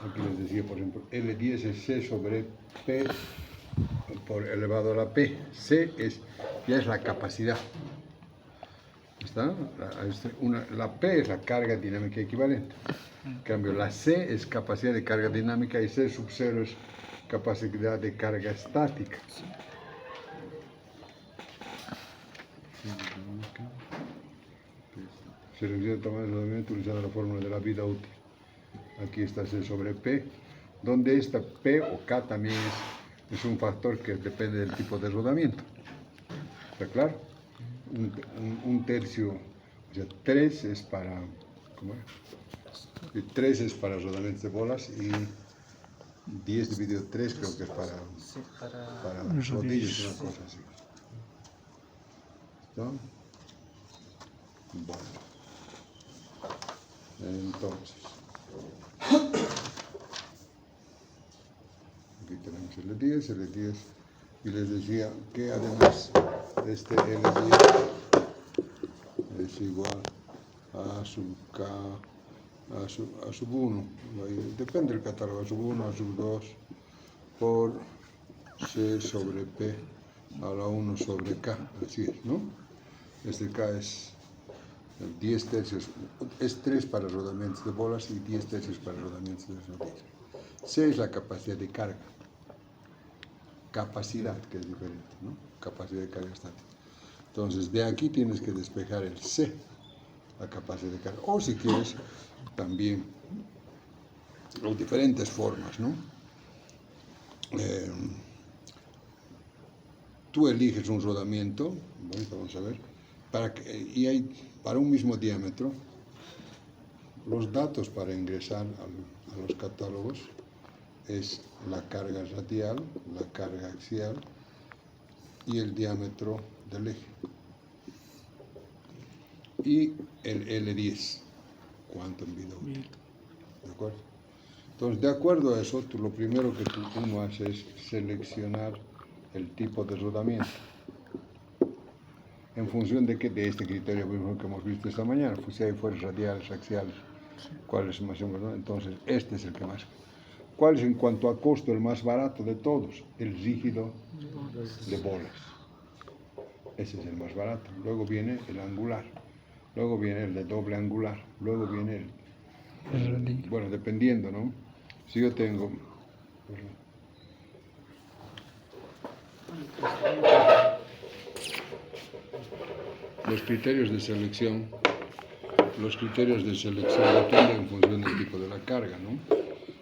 Aquí les decía, por ejemplo, L10 es C sobre P por elevado a la P. C ya es la capacidad. ¿Está? La P es la carga dinámica equivalente. En cambio, la C es capacidad de carga dinámica y C sub 0 es capacidad de carga estática. Selecciona el tamaño del rodamiento utilizando la fórmula de la vida útil. Aquí está C sobre P, donde esta P o K también es un factor que depende del tipo de rodamiento. ¿Está claro? Un tercio, o sea, 3 es para, ¿cómo es? 3 es para rodamientos de bolas y 10 dividido 3 creo que es para rodillos, una cosa así. ¿Está? Bueno. Entonces, aquí tenemos L10, y les decía que además de este L10 es igual a sub K, a sub 1, depende del catálogo, a sub 1, a sub 2, por C sobre P a la 1 sobre K, así es, ¿no? Este K es 10 tercios, es 3 para rodamientos de bolas y 10 tercios para rodamientos de rodillas. C es la capacidad de carga, capacidad que es diferente, ¿no? Capacidad de carga estática. Entonces de aquí tienes que despejar el C, la capacidad de carga, o si quieres también las diferentes formas, ¿no? Tú eliges un rodamiento, vamos a ver, y hay para un mismo diámetro los datos para ingresar a los catálogos es la carga radial, la carga axial y el diámetro del eje y el L10, cuánto en vida útil. ¿De acuerdo? Entonces, de acuerdo a eso, lo primero que uno hace es seleccionar el tipo de rodamiento. ¿En función de qué? De este criterio mismo que hemos visto esta mañana, pues si hay fuerzas radiales, axiales, cuál es el más importante. Entonces, este es el que más. ¿Cuál es en cuanto a costo el más barato de todos? El rígido de bolas. Ese es el más barato. Luego viene el angular. Luego viene el de doble angular. Luego viene bueno, dependiendo, ¿no? Si yo tengo... Los criterios de selección dependen en función del tipo de la carga, ¿no?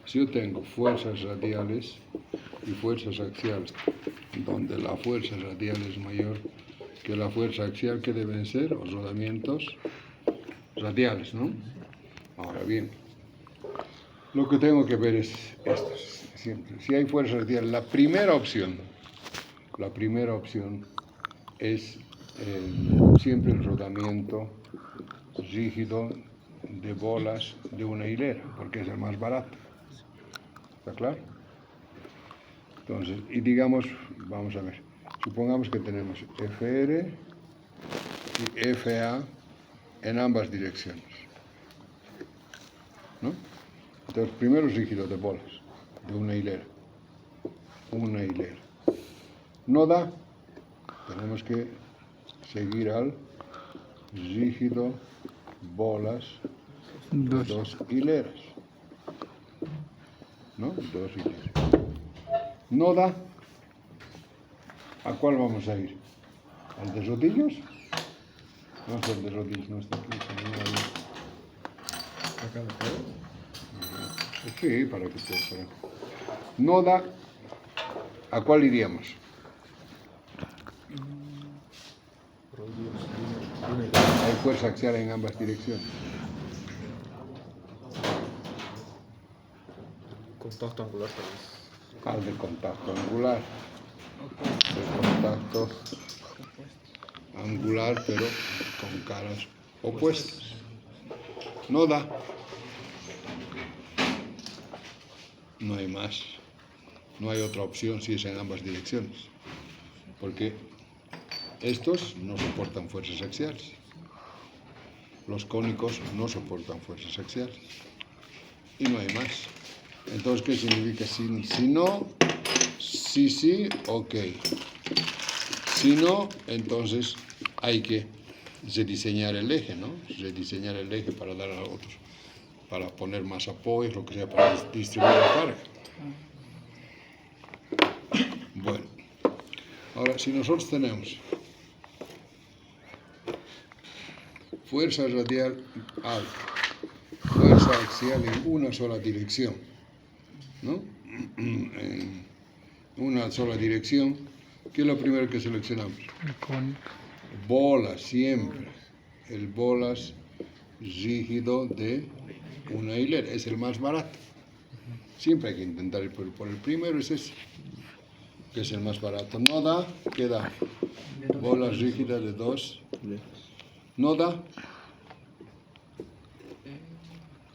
Si yo tengo fuerzas radiales y fuerzas axiales, donde la fuerza radial es mayor que la fuerza axial, ¿qué deben ser? Los rodamientos radiales, ¿no? Ahora bien, lo que tengo que ver es esto, siempre. Si hay fuerza radial, la primera opción es siempre el rodamiento rígido de bolas de una hilera, porque es el más barato. ¿Está claro? Entonces, y digamos, vamos a ver, supongamos que tenemos FR y FA en ambas direcciones, ¿no? Entonces, primero rígido de bolas de una hilera. No da, tenemos que seguir al rígido bolas de dos hileras, ¿no? Dos hileras. No da, ¿a cuál vamos a ir? ¿Al de rodillos? No es el de rodillos, no está aquí. ¿Acá lo puedo? Sí, para que te... No da, ¿a cuál iríamos? Hay fuerza axial en ambas direcciones. Contacto angular tal vez. Al de contacto angular. De contacto angular, pero con caras opuestas. No da. No hay más. No hay otra opción si es en ambas direcciones. Porque estos no soportan fuerzas axiales. Los cónicos no soportan fuerzas axiales. Y no hay más. Entonces, ¿qué significa si no? Sí, ok. Si no, entonces hay que rediseñar el eje, ¿no? Rediseñar el eje para dar a otros, para poner más apoyos, lo que sea, para distribuir la carga. Bueno, ahora si nosotros tenemos fuerza radial alta, fuerza axial en una sola dirección, ¿no? En una sola dirección, ¿qué es lo primero que seleccionamos? El cónico. Bolas, siempre. El bolas rígido de una hilera, es el más barato. Siempre hay que intentar ir por el primero, es ese, que es el más barato. No da, ¿qué da? Bolas rígidas de 2. No da.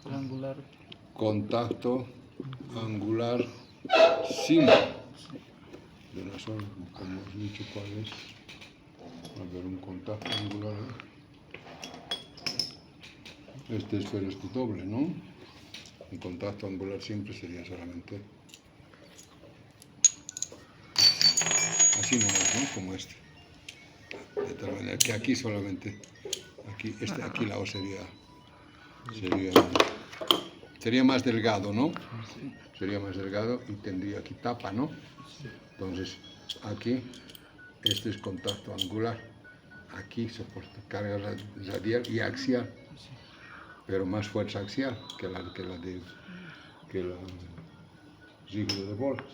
Angular. Contacto angular simple. De una sola, como hemos dicho, ¿cuál es? A ver, un contacto angular. Este es doble, ¿no? Un contacto angular simple sería solamente así nomás, ¿no? Como este. De tal manera que aquí solamente, aquí la O sería más delgado, ¿no? Sería más delgado y tendría aquí tapa, ¿no? Entonces, aquí, este es contacto angular. Aquí soporta carga radial y axial, pero más fuerza axial que la rígido de bolas.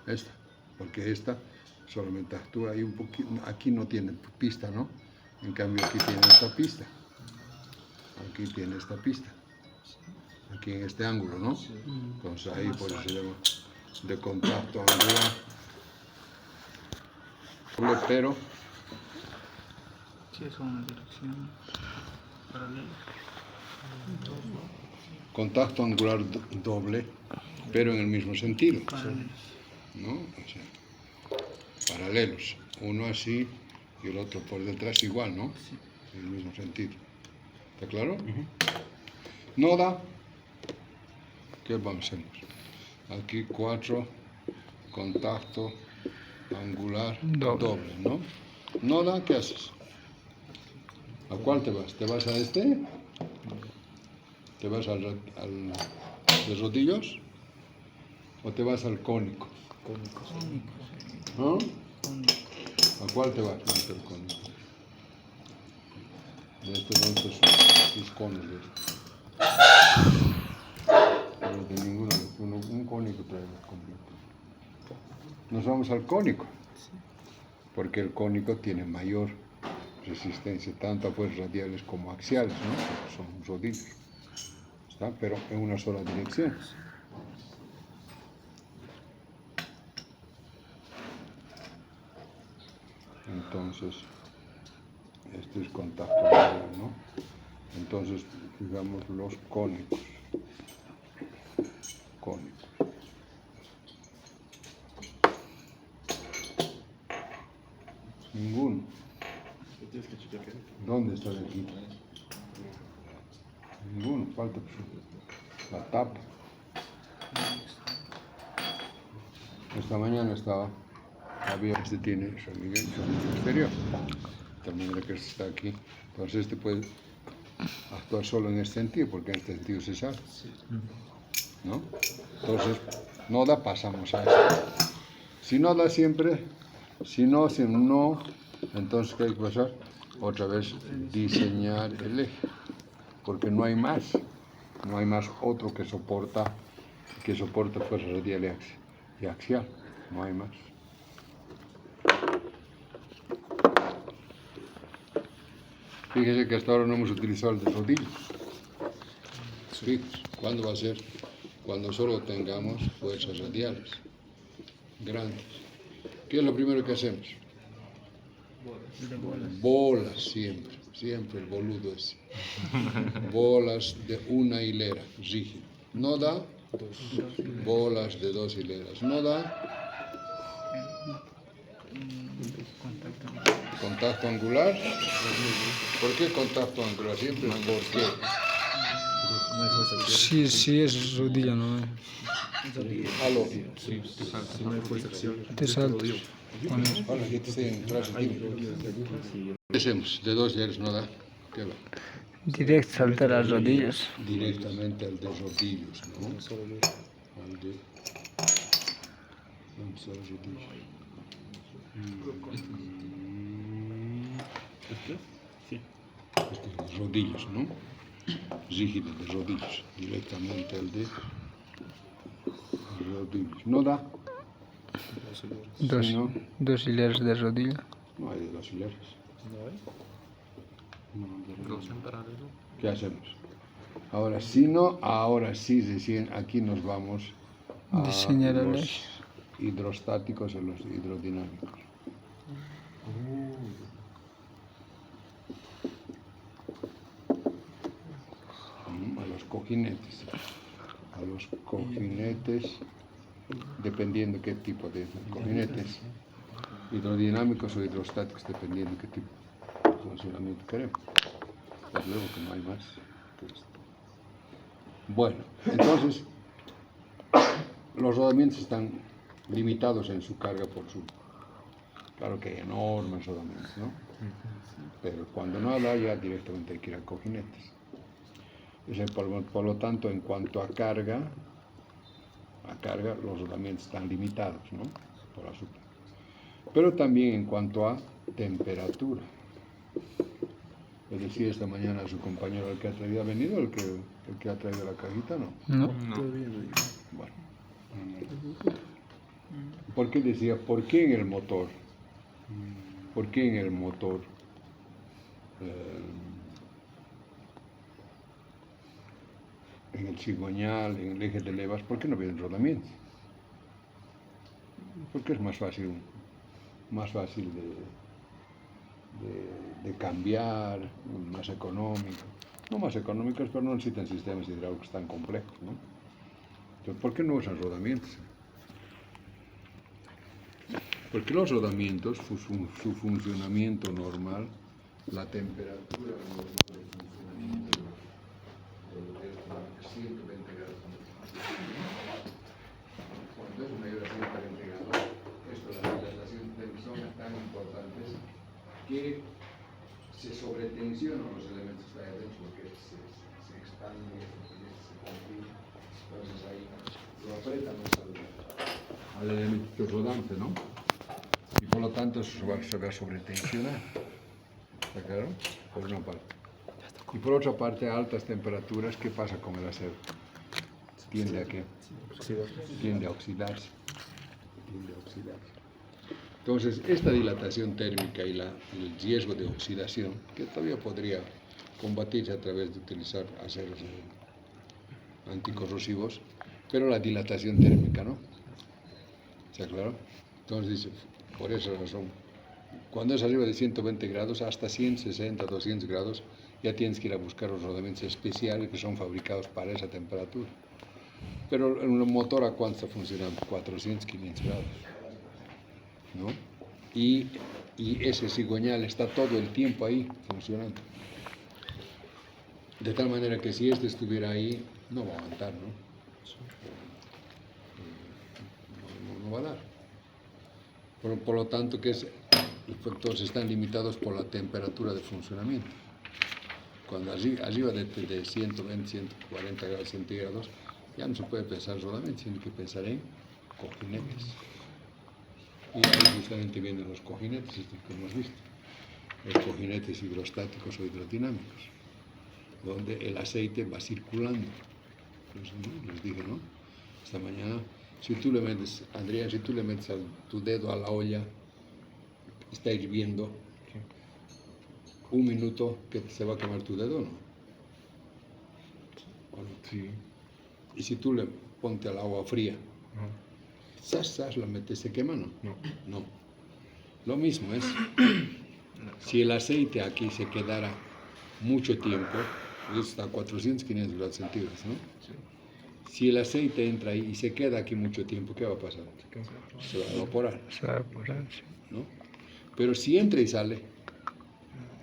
Esta, porque esta solamente actúa ahí un poquito, aquí no tiene pista, ¿no? En cambio aquí tiene esta pista. Aquí tiene esta pista. Aquí en este ángulo, ¿no? Entonces ahí por eso se llama de contacto angular. Pero Sí, es una dirección paralela. contacto angular doble, pero en el mismo sentido, Paralelos. ¿no? O sea, paralelos, uno así y el otro por detrás igual, ¿no? Sí. En el mismo sentido. ¿Está claro? No da. ¿Qué vamos a hacer? Aquí 4, contacto angular doble, ¿no? No da, ¿qué haces? ¿A cuál te vas? ¿Te vas a este? ¿Te vas al de rodillos? ¿O te vas al cónico? ¿No? ¿A cuál te vas? No, el cónico. De este donde sus conos de este. Pero de ninguno, un cónico trae completo. Nos vamos al cónico, porque el cónico tiene mayor resistencia, tanto a fuerzas radiales como axiales, ¿no? Porque son rodillos. ¿Está? Pero en una sola dirección. Entonces, este es contacto angular, ¿no? Entonces, digamos los cónicos. Cónicos. Ninguno. ¿Dónde está de aquí? Ninguno, falta la tapa. Esta mañana había este tiene San Miguel exterior, de tal manera que este está aquí. Entonces este puede actuar solo en este sentido, porque en este sentido se sabe, ¿no? Entonces, no da, pasamos a esto. Si no da siempre, si no, entonces ¿qué hay que pasar? Otra vez diseñar el eje, porque no hay más otro que soporta fuerza radial y axial, no hay más. Fíjese que hasta ahora no hemos utilizado el de rodillos. Fíjese, ¿cuándo va a ser? Cuando solo tengamos fuerzas radiales grandes. ¿Qué es lo primero que hacemos? Bolas siempre el boludo es. Bolas de una hilera, rígido. No da, bolas de 2 hileras. No da, contacto angular. ¿Por qué contacto angular? Siempre es porque Sí, es rodilla, ¿no? Aló. Te saltas. Ahora que te estoy en frase, ¿qué hacemos? De dos ya no da. ¿Qué va? Directo salta las rodillas. Directamente al de rodillos, ¿no? Al de rodillos. Este es de rodillos, ¿no? Rígido de rodillos. Directamente al de rodillos. ¿No da? Dos, Sí, ¿no? dos hileras de rodilla. No hay de dos hileras. No, Dos en paralelo. ¿qué hacemos? Ahora sí, no, ahora sí, recién aquí nos vamos a Diseñar el los eje. hidrostáticos y los hidrodinámicos. A los cojinetes. A los cojinetes, dependiendo qué tipo de cojinetes. Hidrodinámicos o hidrostáticos, dependiendo qué tipo de funcionamiento queremos. Pues luego que no hay más que esto. Bueno, entonces, los rodamientos están limitados en su carga por su... Claro que hay enormes rodamientos, ¿no? Pero cuando no da, ya directamente hay que ir a cojinetes. Por lo tanto, en cuanto a carga, los rodamientos están limitados, ¿no? Por azúcar. Pero también en cuanto a temperatura. Es decir, esta mañana su compañero, el que ha venido, el que ha traído la cajita, ¿no? No. Bueno. ¿Por qué decía? ¿Por qué en el motor? ¿Por qué en el motor? En el cigüeñal, en el eje de levas, ¿por qué no vienen rodamientos? Porque es más fácil de cambiar, más económico. No más económicos, pero no necesitan sistemas hidráulicos tan complejos, ¿no? Entonces, ¿por qué no usan rodamientos? Porque los rodamientos, su funcionamiento normal, la temperatura normal de funcionamiento es 120 grados. Cuando es mayor a 120 grados, esto, la dilatación son tan importantes que se sobretensionan los elementos que hay adentro, porque se expanden, se comprime. Entonces ahí lo apretan al elemento rodante, ¿no? Y por lo tanto eso se va a sobretensionar. ¿Está claro? Por una parte. Y por otra parte, a altas temperaturas, ¿qué pasa con el acero? Tiende a qué? Tiende a oxidarse. Entonces, esta dilatación térmica y el riesgo de oxidación, que todavía podría combatirse a través de utilizar aceros anticorrosivos, pero la dilatación térmica, ¿no? ¿Está claro? Entonces dice, por esa razón, cuando es arriba de 120 grados, hasta 160, 200 grados, ya tienes que ir a buscar los rodamientos especiales que son fabricados para esa temperatura. Pero en un motor, ¿a cuánto está funcionando? 400, 500 grados, ¿no? Y ese cigüeñal está todo el tiempo ahí funcionando. De tal manera que si este estuviera ahí, no va a aguantar, ¿no? No va a dar. Por lo tanto, entonces están limitados por la temperatura de funcionamiento. Cuando arriba de 120, 140 grados centígrados, ya no se puede pensar rodamientos, sino que pensar en cojinetes. Y ahí justamente vienen los cojinetes, estos que hemos visto. Los cojinetes hidrostáticos o hidrodinámicos, donde el aceite va circulando. Les dije, ¿no? Esta mañana, si tú le metes, Adrián, si tú le metes tu dedo a la olla, está hirviendo, un minuto que se va a quemar tu dedo, ¿no? Bueno, sí. Y si tú le ponte al agua fría, sas, la metes, ¿se quema, no? No. Lo mismo es, si el aceite aquí se quedara mucho tiempo, está a 400, 500 grados centígrados, ¿no? Si el aceite entra ahí y se queda aquí mucho tiempo, ¿qué va a pasar? Se va a evaporar. Se va a evaporar, sí. ¿No? Pero si entra y sale,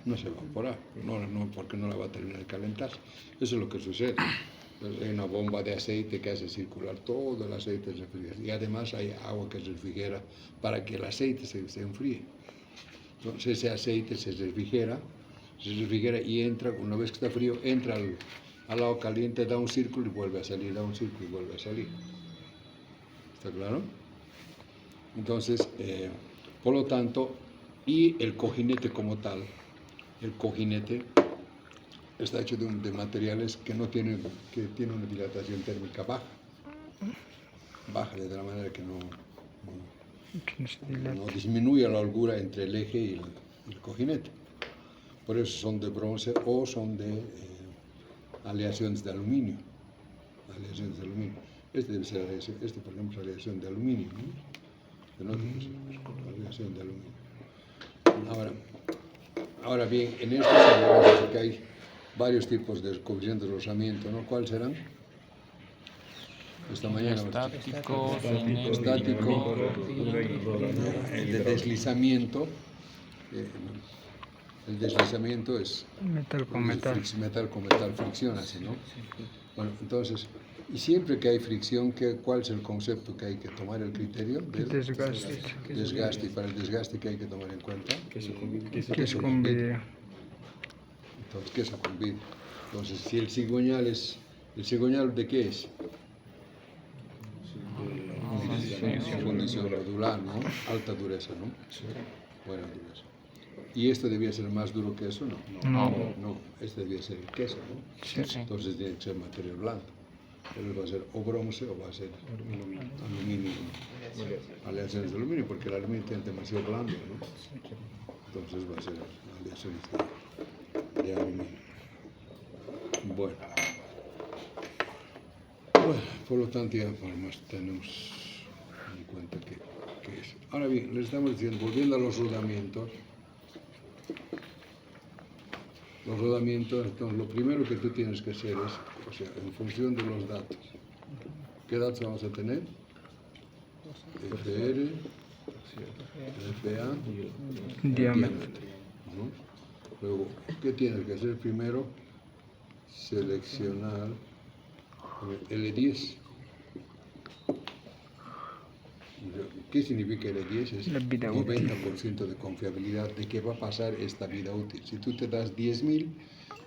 no se va a evaporar, no, porque no la va a terminar de calentar. Eso es lo que sucede. Entonces, hay una bomba de aceite que hace circular todo el aceite refrigerado. Y además hay agua que se refrigera para que el aceite se enfríe. Entonces ese aceite se refrigera y entra, una vez que está frío, entra al agua caliente, da un círculo y vuelve a salir, da un círculo y vuelve a salir. ¿Está claro? Entonces, por lo tanto, y el cojinete como tal, el cojinete está hecho de materiales que tienen una dilatación térmica baja, de tal manera que no disminuye la holgura entre el eje y el cojinete. Por eso son de bronce o son de aleaciones de aluminio. Este debe ser por ejemplo, es aleación de aluminio, ¿no? Aleación de aluminio. Ahora bien, en esto sabemos que hay varios tipos de coeficientes de rozamiento, ¿no? ¿Cuáles serán? Esta mañana. Estático, Estático, el de deslizamiento. El deslizamiento es metal con metal. Metal con metal, fricción así, ¿no? Bueno, entonces, y siempre que hay fricción, ¿cuál es el concepto que hay que tomar el criterio? Del desgaste. Y para el desgaste, ¿qué hay que tomar en cuenta? Queso con vidrio. Entonces, queso con vidrio. Entonces, si el cigüeñal es... ¿El cigüeñal de qué es? Fundición nodular, ¿no? Alta dureza, ¿no? Buena dureza. ¿Y esto debía ser más duro que eso? No, este debía ser el queso, ¿no? Sí. Entonces tiene que ser material blando. Entonces va a ser o bronce o va a ser aluminio. Aleaciones de aluminio, porque el aluminio tiene demasiado blando, ¿no? Entonces va a ser aleaciones de aluminio. Bueno, por lo tanto ya más tenemos en cuenta que es. Ahora bien, les estamos diciendo, volviendo a los rodamientos. Los rodamientos, entonces, lo primero que tú tienes que hacer es, o sea, en función de los datos. ¿Qué datos vamos a tener? FR, FA, diámetro, ¿no? Luego, ¿qué tienes que hacer primero? Seleccionar L10. ¿Qué significa L10? Es 90% de confiabilidad de que va a pasar esta vida útil. Si tú te das 10.000,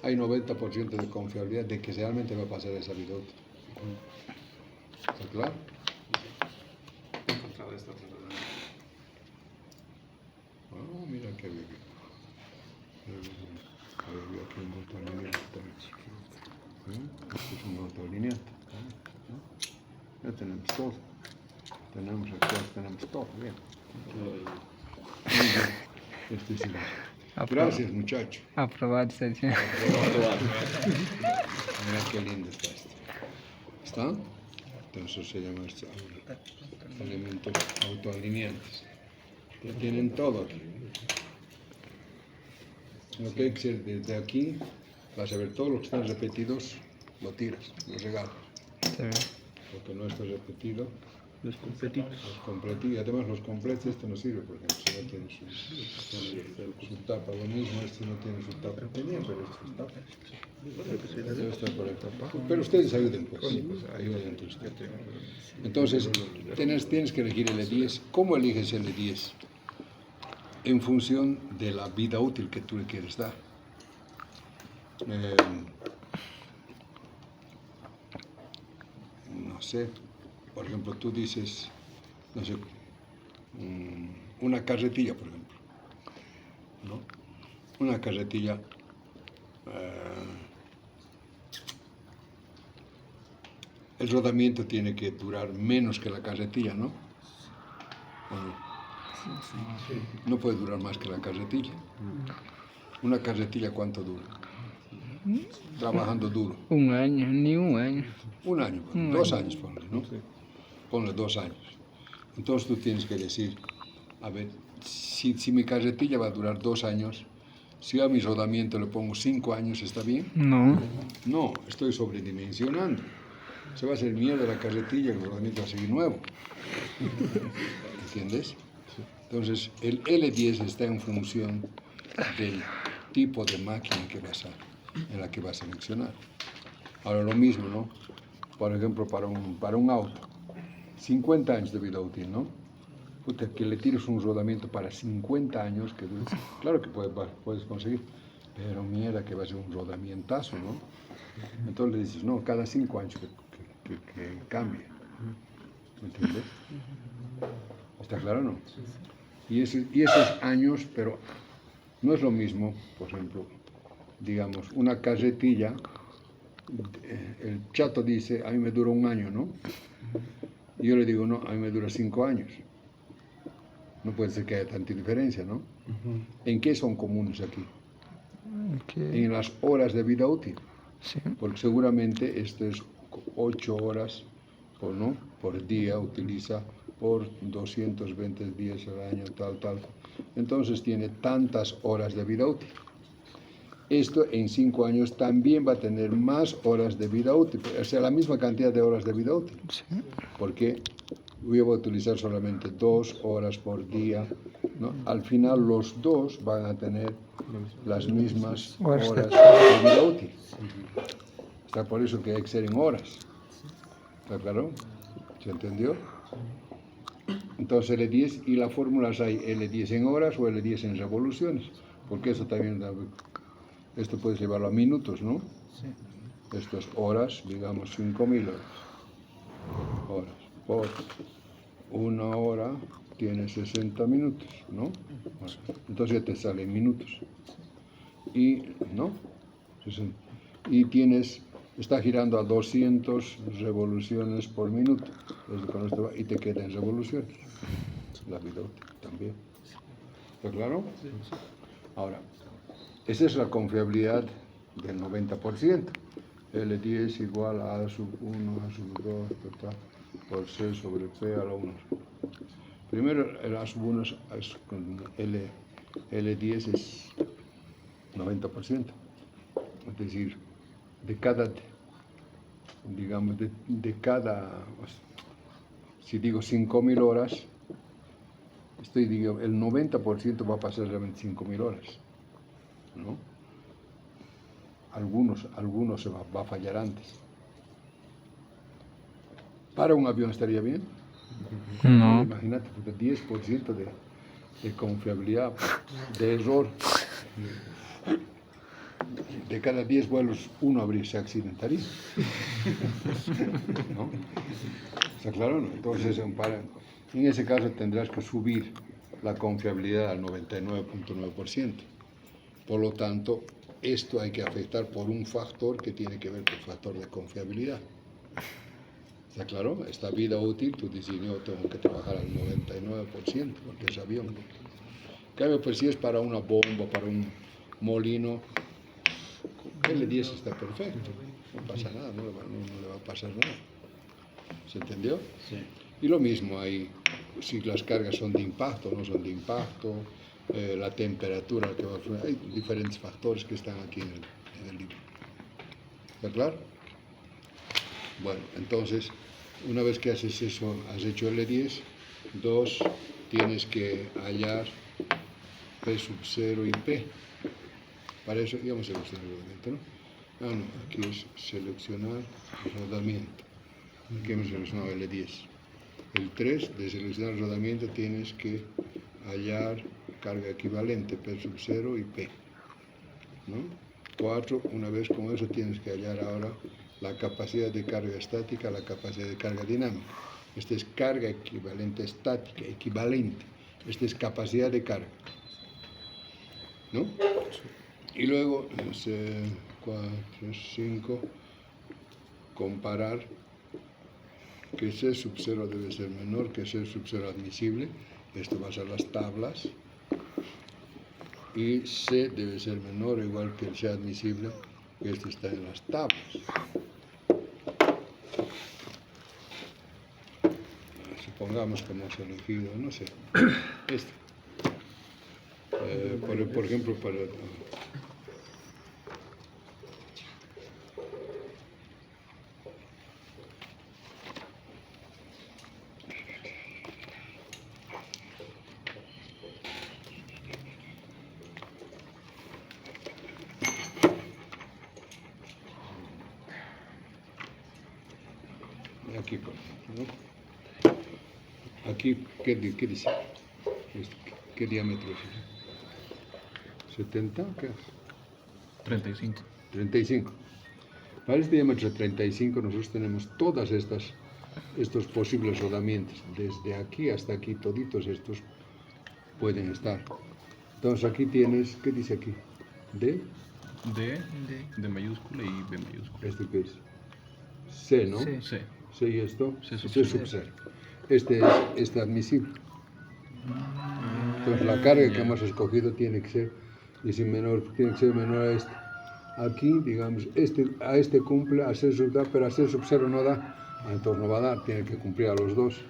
hay 90% de confiabilidad de que realmente va a pasar esa vida útil. ¿Está claro? Oh, mira qué bien. Había aquí un autoalineante también. Este es un autoalineante. Ya tenemos todo. Tenemos todo, bien. Este es el... Gracias, muchacho. Aprobado, señor. Mira qué lindo está esto. ¿Está? Entonces se llama esto elementos autoalineantes. Lo tienen todo aquí. Lo que hay que hacer desde aquí, vas a ver todos los que están repetidos, lo tiras, lo regalas. Lo que no está repetido, los completitos. Y además los completos, este no sirve porque si no tiene su tapa, lo mismo, este no tiene su tapa. Tenía, pero este es tapa. Debe estar por ahí. Pero ustedes ayuden, pues. Ayuden entre ustedes. Entonces, tienes que elegir el E10. ¿Cómo eliges el E10? En función de la vida útil que tú le quieres dar. No sé, por ejemplo, tú dices, no sé, una carretilla, por ejemplo, ¿no? Una carretilla, el rodamiento tiene que durar menos que la carretilla, ¿no? No puede durar más que la carretilla. ¿Una carretilla cuánto dura? Trabajando duro. Un año, ni un año. Un año, 2 años, ponle, ¿no? Ponle 2 años. Entonces tú tienes que decir, a ver, si mi carretilla va a durar 2 años, si a mi rodamiento le pongo 5 años, ¿está bien? No. No, estoy sobredimensionando. Se va a hacer mierda la carretilla y el rodamiento va a seguir nuevo. ¿Entiendes? Entonces, el L10 está en función del tipo de máquina en la que vas a seleccionar. Ahora lo mismo, ¿no? Por ejemplo, para un auto, 50 años de vida útil, ¿no? Puta, que le tires un rodamiento para 50 años, que claro que puedes conseguir, pero mierda que va a ser un rodamientazo, ¿no? Entonces le dices, no, cada 5 años que cambie, ¿me entiendes? ¿Está claro o no? Y esos años, pero no es lo mismo, por ejemplo, digamos, una carretilla, el chato dice, a mí me dura 1 año, ¿no? Y yo le digo, no, a mí me dura 5 años. No puede ser que haya tanta diferencia, ¿no? ¿En qué son comunes aquí? En las horas de vida útil. Sí. Porque seguramente esto es 8 horas por día, utiliza por 220 días al año, tal. Entonces tiene tantas horas de vida útil. Esto en 5 años también va a tener más horas de vida útil, o sea, la misma cantidad de horas de vida útil. Sí. Porque yo voy a utilizar solamente 2 horas por día, ¿no? Al final los dos van a tener las mismas horas de vida útil. Está por eso que hay que ser en horas. ¿Está claro? ¿Se entendió? Entonces L10 y las fórmulas hay L10 en horas o L10 en revoluciones, porque eso también, esto puedes llevarlo a minutos, ¿no? Sí. Esto es horas, digamos 5000 horas. Por 1 hora tiene 60 minutos, ¿no? Entonces ya te salen minutos. Y, ¿no? Y está girando a 200 revoluciones por minuto. Y te queda en revoluciones. La vida útil también. ¿Está claro? Sí. Ahora, esa es la confiabilidad del 90%. L10 igual a A sub 1, A sub 2, por C sobre P a la 1. Primero, el A sub 1 es con L10 es 90%. Es decir, de cada, digamos, si digo 5000 horas, digo, el 90% va a pasar realmente 5000 horas, ¿no? Algunos se va a fallar antes. ¿Para un avión estaría bien? No. Imagínate, 10% de confiabilidad, de error. De cada 10 vuelos, uno se accidentaría. ¿No? ¿Está claro? ¿No? Entonces, en ese caso tendrás que subir la confiabilidad al 99.9%. Por lo tanto, esto hay que afectar por un factor que tiene que ver con el factor de confiabilidad. ¿Está claro? Esta vida útil, tú dices, yo tengo que trabajar al 99%, porque es avión. En cambio, pues si es para una bomba, para un molino, L10 está perfecto, no pasa nada, no le va a pasar nada. ¿Se entendió? Sí. Y lo mismo, si las cargas son de impacto o no son de impacto, la temperatura que va a fluir, hay diferentes factores que están aquí en el libro. ¿Está claro? Bueno, entonces, una vez que haces eso, has hecho L10, 2, tienes que hallar P sub 0 y P. Para eso íbamos a seleccionar el rodamiento, ¿no? No, aquí es seleccionar el rodamiento. Aquí hemos seleccionado L10. El 3, de seleccionar el rodamiento, tienes que hallar carga equivalente, P sub 0 y P, ¿no? 4, una vez con eso tienes que hallar ahora la capacidad de carga estática, la capacidad de carga dinámica. Esta es carga equivalente estática, equivalente. Esta es capacidad de carga, ¿no? Y luego, 4, 5, comparar que C sub 0 debe ser menor que C sub 0 admisible. Esto va a ser las tablas. Y C debe ser menor o igual que el C admisible, que esto está en las tablas. Supongamos que hemos elegido, no sé, esto. Por ejemplo, para... aquí corta, ¿no? Aquí, ¿qué dice? ¿Qué diámetro es ese? ¿70? ¿Qué es? 35. 35. Para este diámetro 35 nosotros tenemos todas estos posibles rodamientos. Desde aquí hasta aquí, toditos estos pueden estar. Entonces aquí tienes, ¿qué dice aquí? D, D mayúscula y B mayúscula. ¿este qué es? C, ¿no? Sí. C. C y esto, C sub C C. sub C. Este es admisible. Entonces la carga que hemos escogido tiene que ser, tiene que ser menor a este. Aquí, digamos, a este cumple, a C sub da, pero a C sub 0 no da. Entonces no va a dar, tiene que cumplir a los dos.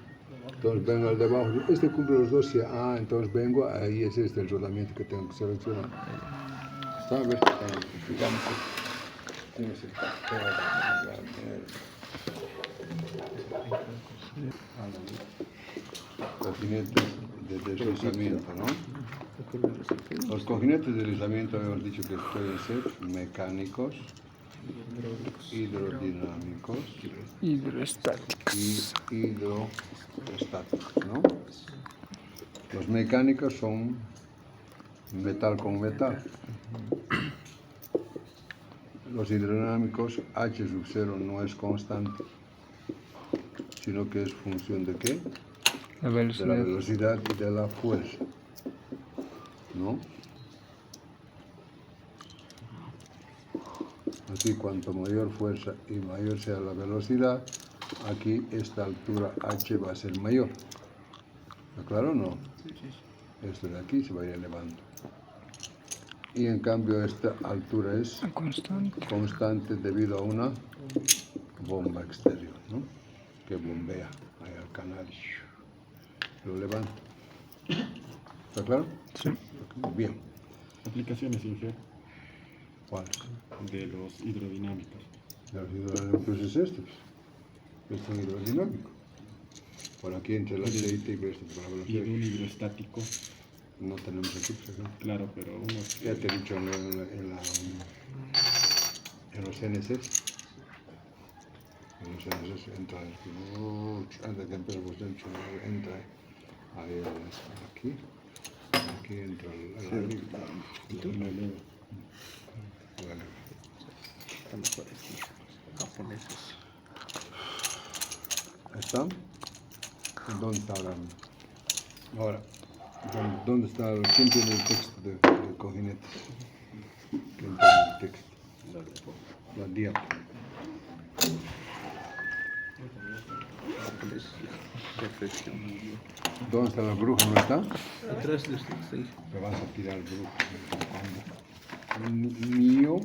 Entonces vengo al de abajo, este cumple los dos, entonces vengo, ahí es este el rodamiento que tengo que seleccionar. ¿Está? A ver, digamos, tienes el cojinetes de deslizamiento, ¿no? Los cojinetes de deslizamiento hemos dicho que pueden ser mecánicos, hidrodinámicos Hidroestáticos. y hidroestáticos, ¿no? Los mecánicos son metal con metal. Los hidrodinámicos, H sub 0 no es constante, sino que es función de ¿qué? La De la velocidad. velocidad y de la fuerza, ¿no? Aquí cuanto mayor fuerza y mayor sea la velocidad, aquí esta altura H va a ser mayor. ¿Está claro o no? Esto de aquí se va a ir elevando. Y en cambio esta altura es constante debido a una bomba exterior, ¿no? Que bombea ahí al canal. Lo levanta. ¿Está claro? Sí. Bien. Aplicaciones, Inge, ¿Cuál? de los hidrodinámicos. Los hidrodinámicos es esto. Esto es hidrodinámico. Por aquí entra el aceite y esto por la Y de velocidad. un hidroestático, No tenemos aquí, pues, ¿no? claro, pero uno Ya te he dicho en los NSS. En los NSS entra antes que empecemos dentro, entra ahí, aquí entra el lo eleva. ¿Está? ¿Dónde está ahora? Ahora, ¿dónde está? ¿Quién tiene el texto de cojinetes? ¿Quién tiene el texto? La diapo. ¿Dónde está la bruja? ¿No está? Atrás de usted, sí. Me vas a tirar el brujo. Mío,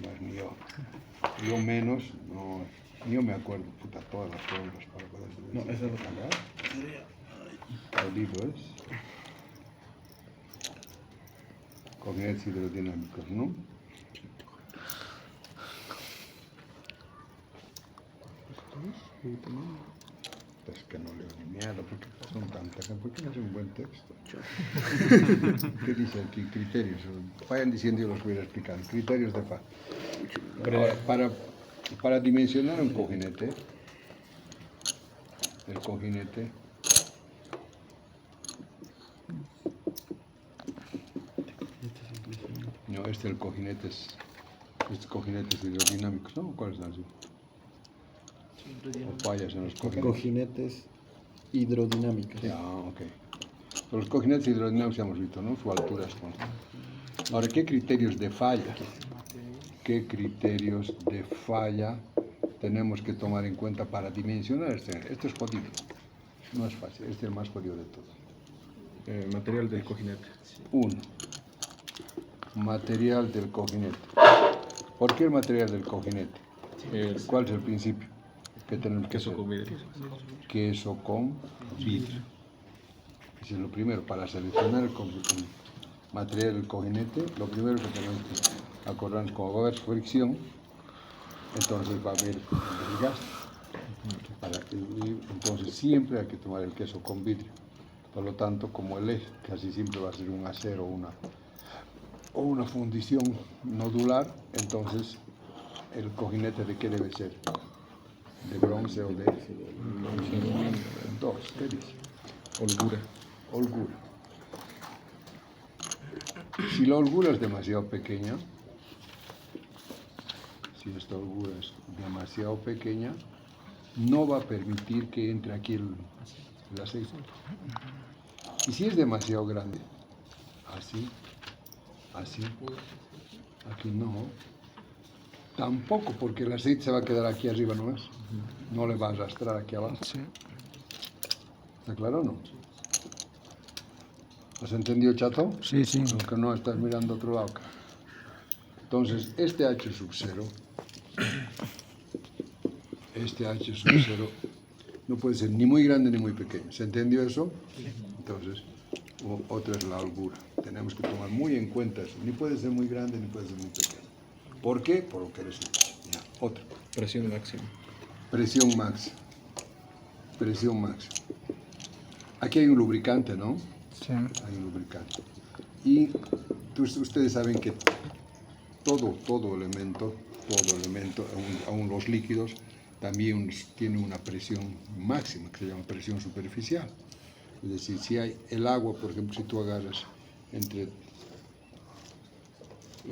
no es mío. Yo menos, no. Yo me acuerdo, puta, todas las fórmulas para poder decir. No, esa es la El libro es cojinetes hidrodinámicos, ¿no? Es que no leo ni mierda, porque son tantas, ¿por qué no es un buen texto? ¿Qué dice aquí? Criterios. Vayan diciendo y yo los voy a explicar. Criterios de falla. Para dimensionar un cojinete, el cojinete no, el cojinete es cojinetes hidrodinámicos, ¿no? ¿Cuáles son así? O fallas en los cojinetes. Cojinetes hidrodinámicos. Ya, ok. Los cojinetes hidrodinámicos ya hemos visto, ¿no? Su altura es constante. Ahora, ¿qué criterios de falla? ¿Qué criterios de falla tenemos que tomar en cuenta para dimensionar este? Esto es jodido. No es fácil, este es el más jodido de todos. Material del cojinete. 1. Material del cojinete. ¿Por qué el material del cojinete? ¿Cuál es el principio que tenemos que Queso hacer? con vidrio. Queso con vidrio. Ese es lo primero. Para seleccionar el material del cojinete, lo primero que tenemos que acordarnos, como va a haber fricción, entonces va a haber desgaste. Entonces siempre hay que tomar el queso con vidrio. Por lo tanto, como el eje casi siempre va a ser un acero o una fundición nodular, entonces el cojinete ¿de qué debe ser? de bronce o de 2, ¿qué dice? Holgura. Holgura. Si la holgura es demasiado pequeña, si esta holgura es demasiado pequeña, no va a permitir que entre aquí el aceite. Y si es demasiado grande, así, así, aquí no, tampoco, porque el aceite se va a quedar aquí arriba, ¿no es? No le va a arrastrar aquí abajo. Sí. ¿Está claro o no? ¿Has entendido, chato? Sí, sí. Aunque no estás mirando a otro lado. Entonces, este H sub 0, no puede ser ni muy grande ni muy pequeño. ¿Se entendió eso? Entonces, otra es la holgura. Tenemos que tomar muy en cuenta eso. Ni puede ser muy grande ni puede ser muy pequeño. ¿Por qué? Por lo que resulta. Ya, otra. Presión máxima. Presión máxima. Presión máxima. Aquí hay un lubricante, ¿no? Sí. Hay un lubricante. Y ustedes saben que todo elemento, aún los líquidos, también tiene una presión máxima, que se llama presión superficial. Es decir, si hay el agua, por ejemplo, si tú agarras entre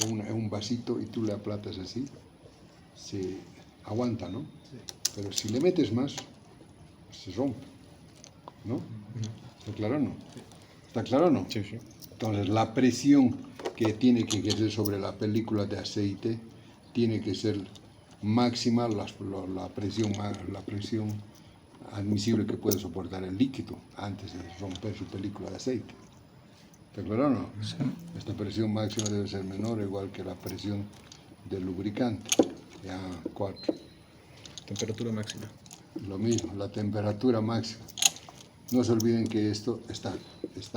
un vasito y tú le aplatas así, se aguanta, ¿no? Pero si le metes más, se rompe, ¿no? ¿Está claro o no? ¿Está claro o no? Sí, sí. Entonces, la presión que tiene que ejercer sobre la película de aceite tiene que ser máxima, la presión admisible que puede soportar el líquido antes de romper su película de aceite. ¿Está claro o no? Sí. Esta presión máxima debe ser menor, igual que la presión del lubricante. Ya, 4. Temperatura máxima. Lo mismo, la temperatura máxima. No se olviden que esto está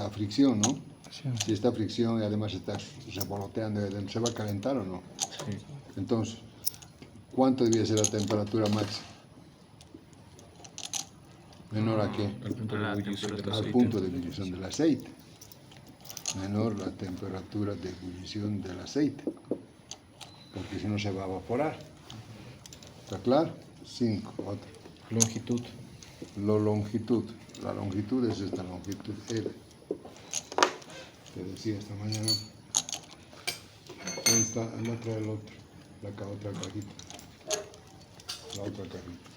a fricción, ¿no? Sí. Si está a fricción y además está revoloteando, ¿se va a calentar o no? Sí. Entonces, ¿cuánto debía ser la temperatura máxima? ¿Menor a qué? Al punto de ebullición del Al aceite. punto de ebullición del aceite. Menor la temperatura de ebullición del aceite. Porque si no se va a evaporar. ¿Está claro? 5. Otro. Longitud. La longitud. La longitud es esta longitud L. Te decía esta mañana. Ahí está, anda a traer el otro. La otra cajita. La otra cajita.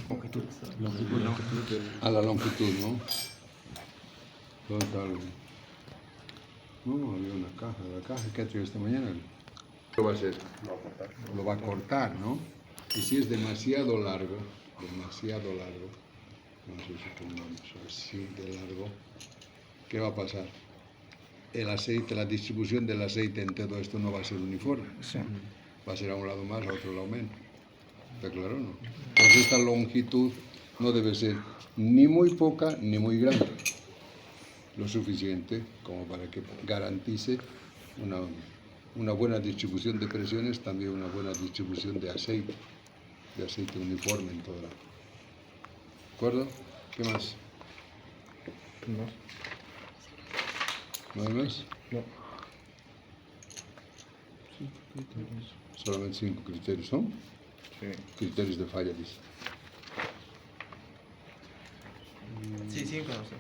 Longitud. Longitud del... A la longitud, ¿no? ¿Dónde está el... No, había una caja. La caja que ha traído esta mañana. ¿Qué va a hacer? Lo va a cortar, ¿no? Y si es demasiado largo, no sé si pongamos así de largo, ¿qué va a pasar? El aceite, la distribución del aceite en todo esto no va a ser uniforme. Sí. Va a ser a un lado más, a otro lado menos. ¿Está claro o no? Entonces esta longitud no debe ser ni muy poca ni muy grande. Lo suficiente como para que garantice una buena distribución de presiones, también una buena distribución de aceite uniforme en toda la... ¿De acuerdo? ¿Qué más? No. ¿No hay más? No. Solamente 5 criterios son. Sí. Criterios de falla, dice. Sí, 5 no sé.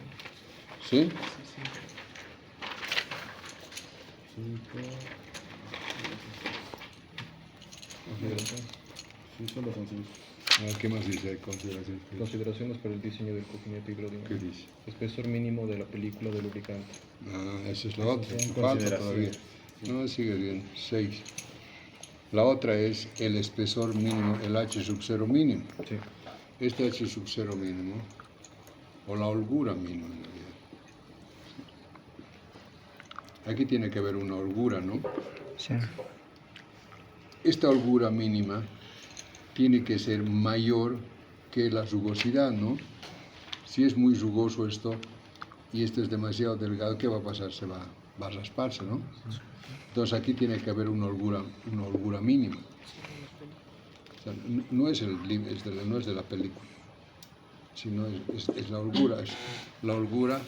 ¿Sí? Sí, 5. Sí, solo son 5. ¿Qué más dice? Consideración. Consideraciones para el diseño del cojinete hidrodinámico. ¿Qué dice? Espesor mínimo de la película de lubricante. Esa es la otra. son Falta consideraciones. todavía. No, sigue bien. 6. La otra es el espesor mínimo, el H sub 0 mínimo. Sí. Este H sub 0 mínimo, o la holgura mínima en realidad. Aquí tiene que haber una holgura, ¿no? Sí. Esta holgura mínima tiene que ser mayor que la rugosidad, ¿no? Si es muy rugoso esto y esto es demasiado delgado, ¿qué va a pasar? Va a rasparse, ¿no? Entonces aquí tiene que haber una holgura mínima. sea, no es no es de la película, sino es la holgura. La holgura,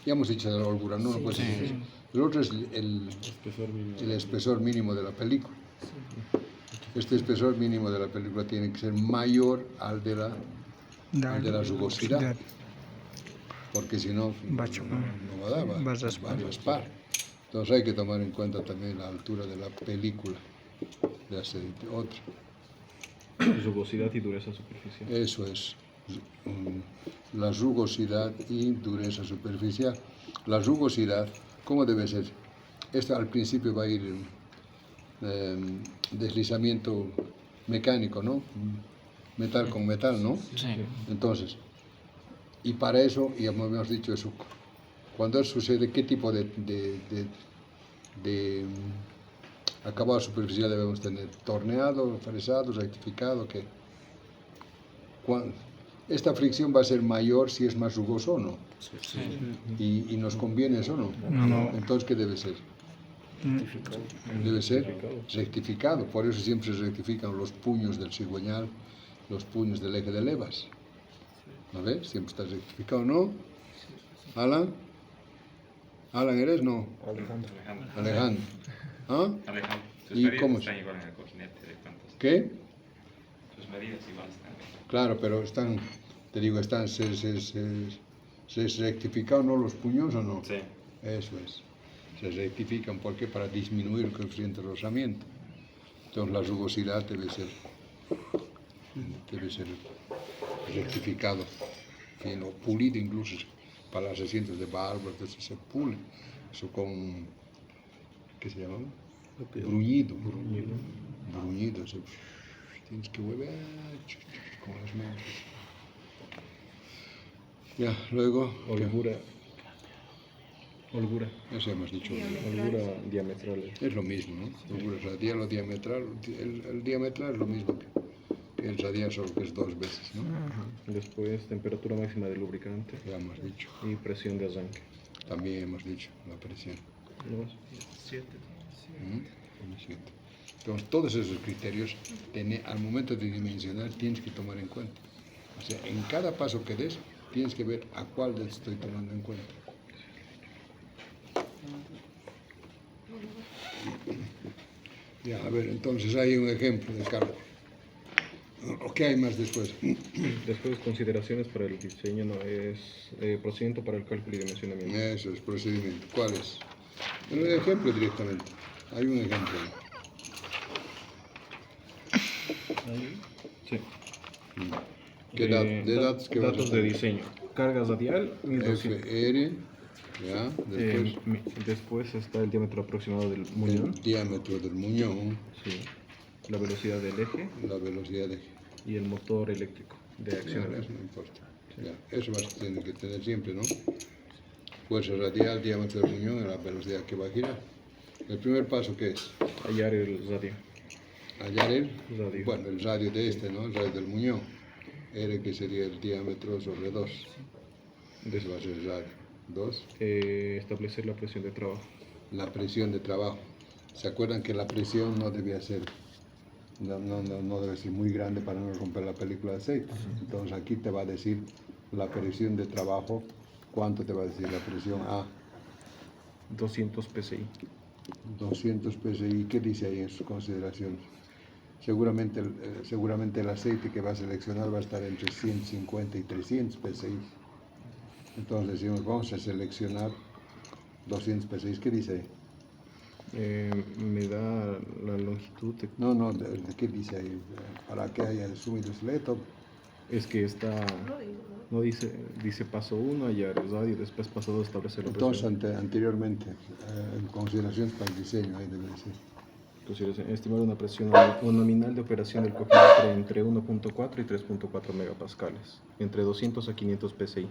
ya hemos dicho de la holgura, no puede ser eso. El otro es el espesor mínimo de la película. Este espesor mínimo de la película tiene que ser mayor al de la rugosidad, porque si no, no va a dar, va a raspar. Entonces hay que tomar en cuenta también la altura de la película de aceite. Otra. Rugosidad y dureza superficial. Eso es, la rugosidad y dureza superficial. La rugosidad, ¿cómo debe ser? Esto al principio va a ir deslizamiento mecánico, ¿no? Metal con metal, ¿no? Sí. Entonces, y para eso, ya hemos dicho eso, cuando sucede, ¿qué tipo de acabado superficial debemos tener? ¿Torneado, fresado, rectificado? ¿Qué? Esta fricción va a ser mayor si es más rugoso o no. Y nos conviene eso o no. No. Entonces, ¿qué debe ser? Debe ser rectificado. Por eso siempre se rectifican los puños del cigüeñal, los puños del eje de levas. ¿No ves? Siempre está rectificado, ¿no? ¿Alan? ¿Alan eres? No. Alejandro. ¿Ah? Alejandro, tus ¿Y medidas cómo están igual en el cojinete de cuántos. ¿Qué? Tus medidas igual están. Claro, pero están, te digo, ¿se rectifican no los puños o no? Sí. Eso es. Se rectifican, ¿por qué? Para disminuir el coeficiente de rozamiento. Entonces la rugosidad debe ser rectificado, fino, pulido incluso, para los asientos de barba, entonces se pule, eso con, ¿qué se llama? Bruñido, eso, tienes que volver con las manos. Ya, luego, Holgura. eso hemos dicho. Holgura diametral. Es lo mismo, ¿no? Holgura radial o diametral, el diametral es lo mismo que el radial, solo que es 2 veces, ¿no? Después, temperatura máxima del lubricante Ya hemos dicho. y presión de arranque. También hemos dicho la presión. ¿No más? 7. Entonces, todos esos criterios, al momento de dimensionar, tienes que tomar en cuenta. O sea, en cada paso que des, tienes que ver a cuál estoy tomando en cuenta. Ya, a ver, entonces hay un ejemplo de cálculo. ¿Qué hay más después? Después, consideraciones para el diseño, no es procedimiento para el cálculo y dimensionamiento. Eso es procedimiento. ¿Cuál es? Un ejemplo directamente. Hay un ejemplo. Sí. ¿Qué de datos que vas a datos de hacer? diseño. Carga radial, 1200. FR, ya, después Después está el diámetro aproximado del muñón. el diámetro del muñón, Sí. La velocidad del eje la velocidad de... y el motor eléctrico de acción Eso eléctrica. no importa. Ya, eso vas a tener que tener siempre, ¿no? Fuerza radial, diámetro del muñón, y la velocidad que va a girar. El primer paso, ¿qué es? Hallar el radio. Hallar el Radio. bueno, el radio de este, ¿no? El radio del muñón. R, que sería el diámetro sobre 2. Ese va a ser el radio. 2. Establecer la presión de trabajo. La presión de trabajo. ¿Se acuerdan que la presión no debía ser, no debe ser muy grande para no romper la película de aceite? Entonces aquí te va a decir la presión de trabajo. ¿Cuánto te va a decir la presión A? 200 psi. 200 psi. ¿Qué dice ahí en sus consideraciones? Seguramente el aceite que va a seleccionar va a estar entre 150 y 300 psi. Entonces decimos, vamos a seleccionar 200 psi. ¿Qué dice ahí? Me da la longitud. No, ¿qué dice ahí? Para que haya el sumido esqueleto. Es que está. No dice paso 1, hallar el radio, después paso 2, establecer la Entonces, presión. anteriormente, en consideraciones para el diseño, ahí debe decir. Consideración, estimar una presión o nominal de operación del cojinete entre 1.4 y 3.4 megapascales, entre 200 a 500 psi.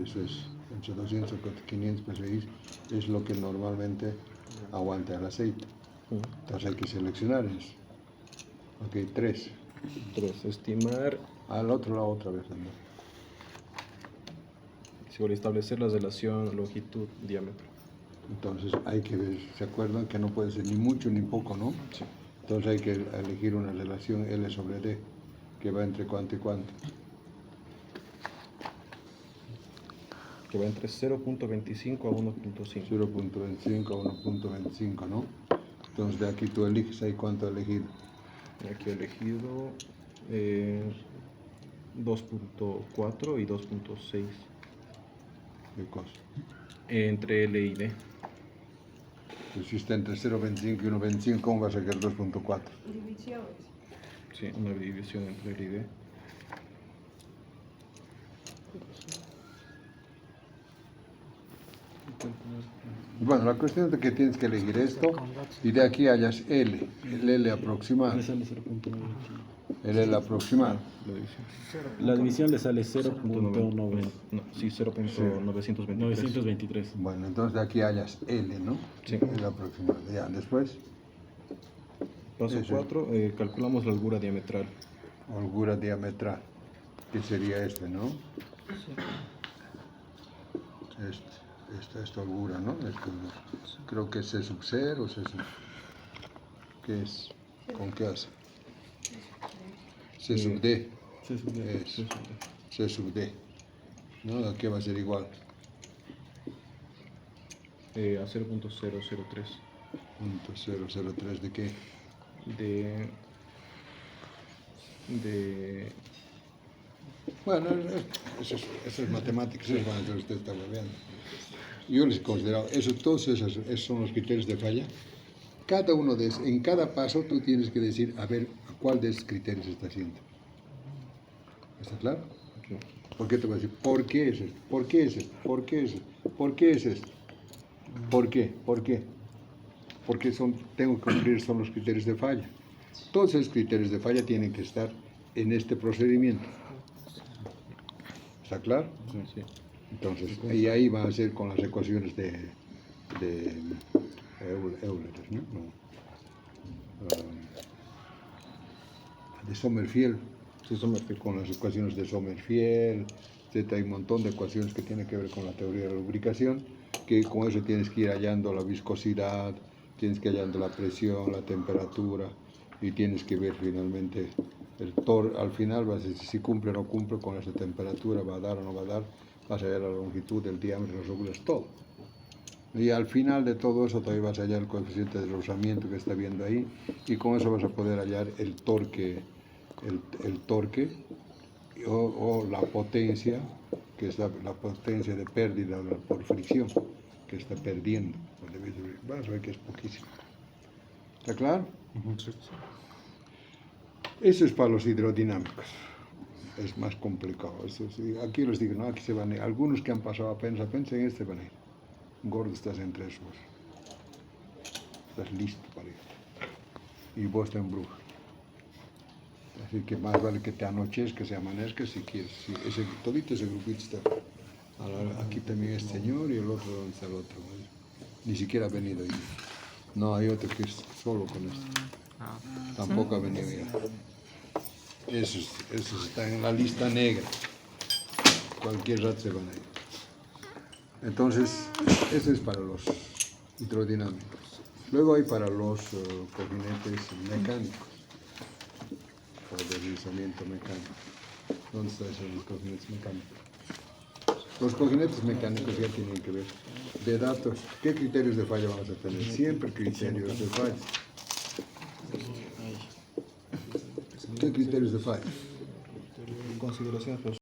Eso es, entre 200 y 500 psi es lo que normalmente aguanta el aceite. Entonces hay que seleccionar eso. Ok, 3. 3. Estimar, Al otro lado otra vez. ¿No? si voy a establecer la relación longitud-diámetro. Entonces hay que ver, ¿se acuerdan que no puede ser ni mucho ni poco, no? Sí. Entonces hay que elegir una relación L sobre D, que va entre cuánto y cuánto. Que va entre 0.25 a 1.5. 0.25 a 1.25, ¿no? Entonces de aquí tú eliges ahí cuánto elegir. Aquí he elegido 2.4 y 2.6 ¿Qué cosa? entre L y D. Pues si está entre 0.25 y 1.25, ¿cómo va a sacar 2.4? Sí, una división entre L y D. Bueno, la cuestión es que tienes que elegir esto y de aquí hallas L, el L aproximado. Le sale 0.9. El L aproximado. La división. La división le sale 0.9. No, sí, 0.923. 923. Bueno, entonces de aquí hallas L, ¿no? Sí. El aproximado. Ya, después, Paso Eso. 4, calculamos la holgura diametral. holgura diametral, que sería este, ¿no? Esta holgura, ¿no? Creo que es C sub 0 o C sub... ¿Qué es? ¿Con qué hace? C sub D. Sí, sí, sí. Es C sub D. ¿No? Aquí va a ser igual. A 0.003 Punto 003 de qué? de Bueno, eso es matemáticas, eso es cuando usted está volviendo. Yo les he considerado, todos esos son los criterios de falla. Cada uno de esos, en cada paso tú tienes que decir, a ver, a cuál de esos criterios está haciendo. ¿Está claro? ¿Por qué te voy a decir? ¿Por qué es esto? ¿Por qué es esto? ¿Por qué es esto? ¿Por qué es esto? ¿Por qué? ¿Por qué? Porque tengo que cumplir son los criterios de falla. Todos esos criterios de falla tienen que estar en este procedimiento. ¿Está claro? sí. Entonces, y ahí va a ser con las ecuaciones de Euler, ¿no? De Sommerfeld. Sí, Sommerfeld. Con las ecuaciones de Sommerfeld, etc. Hay un montón de ecuaciones que tienen que ver con la teoría de la lubricación, que con eso tienes que ir hallando la viscosidad, tienes que ir hallando la presión, la temperatura, y tienes que ver finalmente el al final vas a decir si cumple o no cumple con esa temperatura, va a dar o no va a dar, vas a hallar la longitud, el diámetro, los ángulos, todo. Y al final de todo eso todavía vas a hallar el coeficiente de rozamiento que está viendo ahí, y con eso vas a poder hallar el torque, el torque o la potencia, que es la potencia de pérdida por fricción, que está perdiendo. Vas a ver que es poquísimo. ¿Está claro? Eso es para los hidrodinámicos. Es más complicado. Eso sí, aquí les digo, no, aquí se van a ir. Algunos que han pasado apenas en este van a ir. Gordo, estás entre esos. Estás listo para ir. Y vos te embrujas. Así que más vale que te anoches, que se amanezca si quieres. Si todito ese grupito está. Aquí también este señor y el otro, ¿dónde está el otro? Ni siquiera ha venido ahí. No, hay otro que es solo con esto. Tampoco ha venido ya. Esos están en la lista negra. Cualquier rato se van a ir. Entonces, eso es para los hidrodinámicos. Luego hay para los cojinetes mecánicos. O deslizamiento mecánico. ¿Dónde están esos cojinetes mecánicos? Los cojinetes mecánicos ya tienen que ver de datos. ¿Qué criterios de falla vamos a tener? Siempre criterios de falla. ¿Qué criterios de falla? Consideraciones